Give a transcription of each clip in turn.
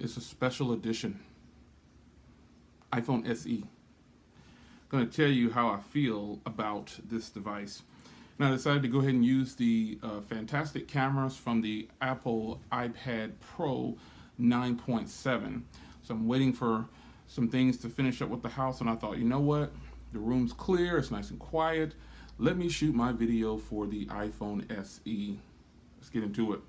It's a special edition iPhone SE. I'm going to tell you how I feel about this device. Now, I decided to go ahead and use the fantastic cameras from the Apple iPad Pro 9.7. So I'm waiting for some things to finish up with the house, and I thought, you know what? The room's clear, it's nice and quiet. Let me shoot my video for the iPhone SE. Let's get into it.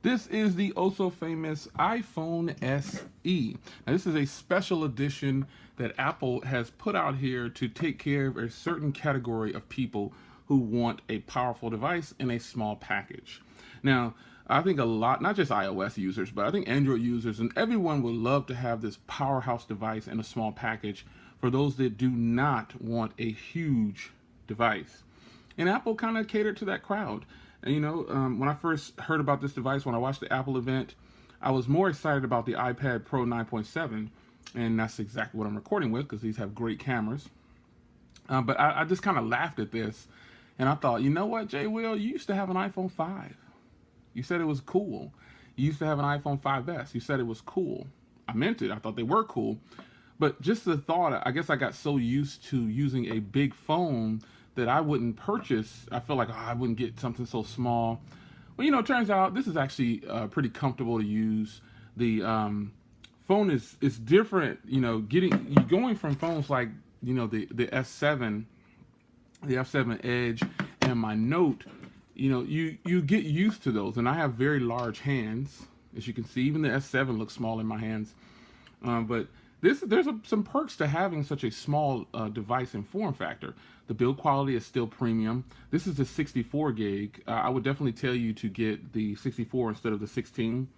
This is the also famous iPhone SE. Now, this is a special edition that Apple has put out here to take care of a certain category of people who want a powerful device in a small package. Now, I think a lot, not just iOS users, but I think Android users and everyone would love to have this powerhouse device in a small package for those that do not want a huge device. And Apple kind of catered to that crowd. And you know, when I first heard about this device, when I watched the Apple event, I was more excited about the iPad Pro 9.7, and that's exactly what I'm recording with because these have great cameras. But I just kind of laughed at this, and I thought, you know what, Jay Will, you used to have an iPhone 5. You said it was cool. You used to have an iPhone 5S. You said it was cool. I meant it. I thought they were cool. But just the thought, I guess I got so used to using a big phone that I wouldn't purchase. I feel like I wouldn't get something so small. Well, you know, it turns out this is actually pretty comfortable to use. The phone is different. You know, going from phones like, you know, the S7, the F7 Edge, and my Note. You know, you get used to those, and I have very large hands, as you can see. Even the S7 looks small in my hands, but there's some perks to having such a small device and form factor. The build quality is still premium. This is the 64 gig. I would definitely tell you to get the 64 instead of the 16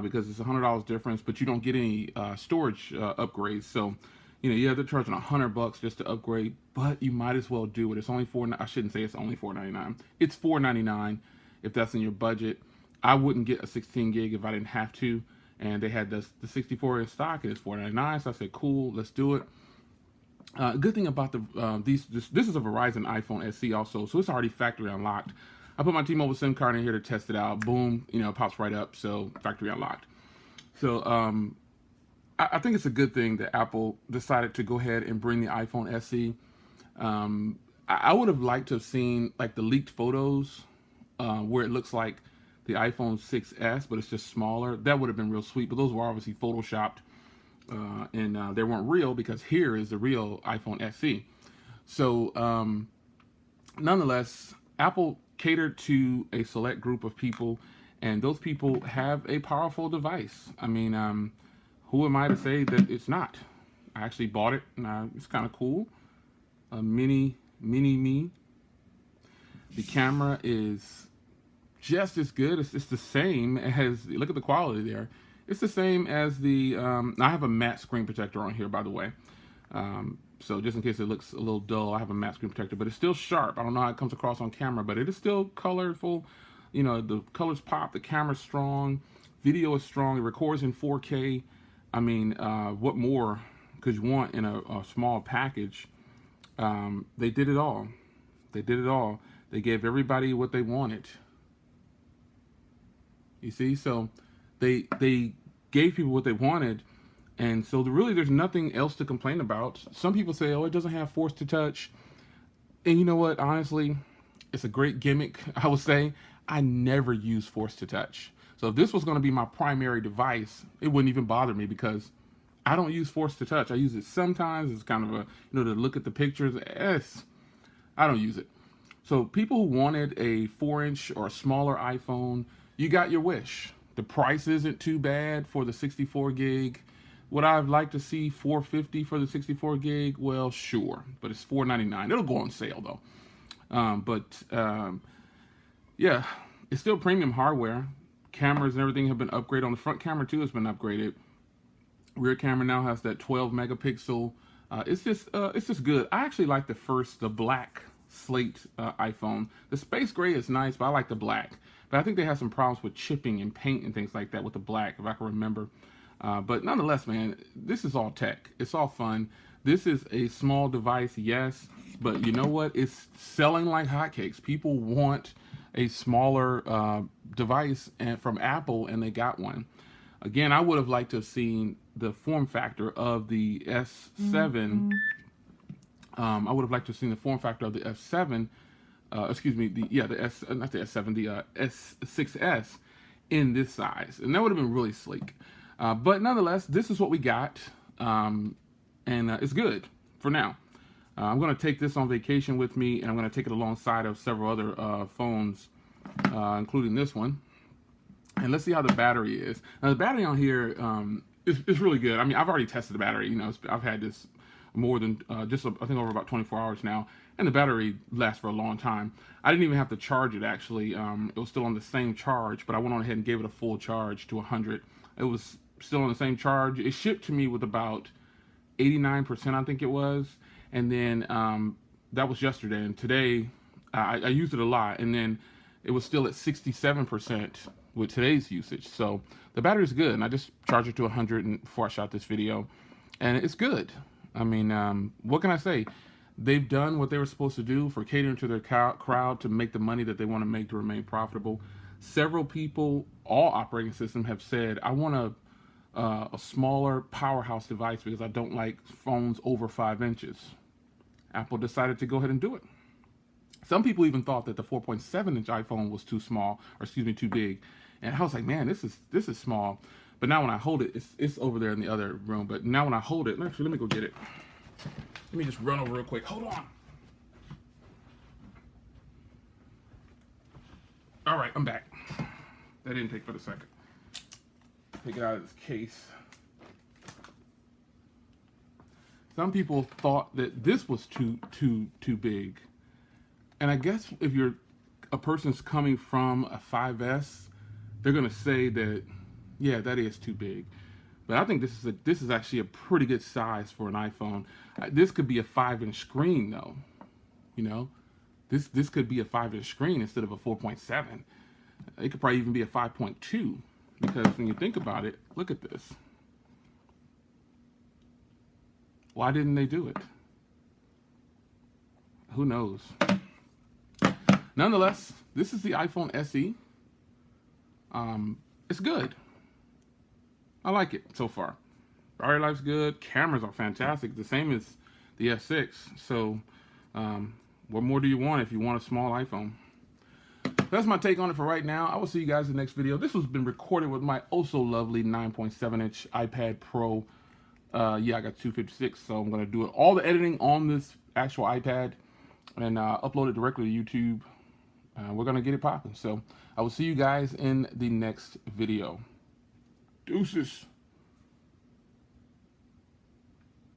because it's $100 difference, but you don't get any storage upgrades. So, you know, yeah, they're charging $100 just to upgrade, but you might as well do it. It's only I shouldn't say it's only $499. It's $499 if that's in your budget. I wouldn't get a 16 gig if I didn't have to. And they had the 64 in stock, and it's $499. So I said, cool, let's do it. Good thing about this is a Verizon iPhone SE also, so it's already factory unlocked. I put my T-Mobile SIM card in here to test it out. Boom, you know, it pops right up. So factory unlocked. So I think it's a good thing that Apple decided to go ahead and bring the iPhone SE. I would have liked to have seen like the leaked photos where it looks like the iPhone 6S, but it's just smaller. That would have been real sweet, but those were obviously photoshopped, and they weren't real because here is the real iPhone SE. So, nonetheless, Apple catered to a select group of people, and those people have a powerful device. I mean, who am I to say that it's not? I actually bought it, and it's kind of cool. A mini me. The camera is just as good. It's the same as, look at the quality there. It's the same as the, I have a matte screen protector on here, by the way. So just in case it looks a little dull, I have a matte screen protector, but it's still sharp. I don't know how it comes across on camera, but it is still colorful. You know, the colors pop, the camera's strong, video is strong, it records in 4K. I mean, what more could you want in a small package? They did it all. They did it all. They gave everybody what they wanted. You see, so they gave people what they wanted, and so there's nothing else to complain about. Some people say, oh, it doesn't have force to touch, and you know what? Honestly, it's a great gimmick. I would say I never use force to touch. So if this was going to be my primary device, it wouldn't even bother me because I don't use force to touch. I use it sometimes. It's kind of a, you know, to look at the pictures. I don't use it. So people who wanted a 4-inch or a smaller iPhone, you got your wish. The price isn't too bad for the 64 gig. Would I have liked to see $450 for the 64 gig? Well, sure, but it's $499. It'll go on sale though. Yeah, it's still premium hardware. Cameras and everything have been upgraded. On the front camera too has been upgraded. Rear camera now has that 12 megapixel. It's just good. I actually like the black slate iPhone. The space gray is nice, but I like the black. But I think they have some problems with chipping and paint and things like that with the black, if I can remember. But nonetheless, man, this is all tech. It's all fun. This is a small device, yes, but you know what? It's selling like hotcakes. People want a smaller device and from Apple, and they got one. Again, I would have liked to have seen the form factor of the S7. I would have liked to have seen the form factor of the S7. Excuse me, the S, not the S7, the S6S in this size, and that would have been really sleek. But nonetheless, this is what we got, and it's good for now. I'm going to take this on vacation with me, and I'm going to take it alongside of several other phones, including this one. And let's see how the battery is. Now, the battery on here is really good. I mean, I've already tested the battery. You know, I've had this more than I think over about 24 hours now, and the battery lasts for a long time. I didn't even have to charge it, actually. It was still on the same charge, but I went on ahead and gave it a full charge to 100. It was still on the same charge. It shipped to me with about 89%, I think it was. And then that was yesterday, and today I used it a lot, and then it was still at 67% with today's usage. So the battery is good, and I just charged it to 100 before I shot this video, and it's good. I mean, what can I say? They've done what they were supposed to do for catering to their crowd to make the money that they want to make to remain profitable. Several people, all operating systems, have said, I want a smaller powerhouse device because I don't like phones over 5 inches. Apple decided to go ahead and do it. Some people even thought that the 4.7-inch iPhone was too small, or excuse me, too big. And I was like, man, this is small. But now when I hold it, it's over there in the other room. But now when I hold it, actually, let me go get it. Let me just run over real quick. Hold on. All right, I'm back. That didn't take but a second. Take it out of this case. Some people thought that this was too big. And I guess if a person's coming from a 5S, they're gonna say that, yeah, that is too big. But I think this is actually a pretty good size for an iPhone. This could be a 5-inch screen, though. You know, this could be a 5-inch screen instead of a 4.7. It could probably even be a 5.2, because when you think about it, look at this. Why didn't they do it? Who knows? Nonetheless, this is the iPhone SE. It's good. I like it so far. Battery life's good. Cameras are fantastic. The same as the S6. So, what more do you want if you want a small iPhone? That's my take on it for right now. I will see you guys in the next video. This has been recorded with my oh-so-lovely 9.7-inch iPad Pro. Yeah, I got 256, so I'm going to do all the editing on this actual iPad and upload it directly to YouTube. We're going to get it popping. So I will see you guys in the next video. Deuces.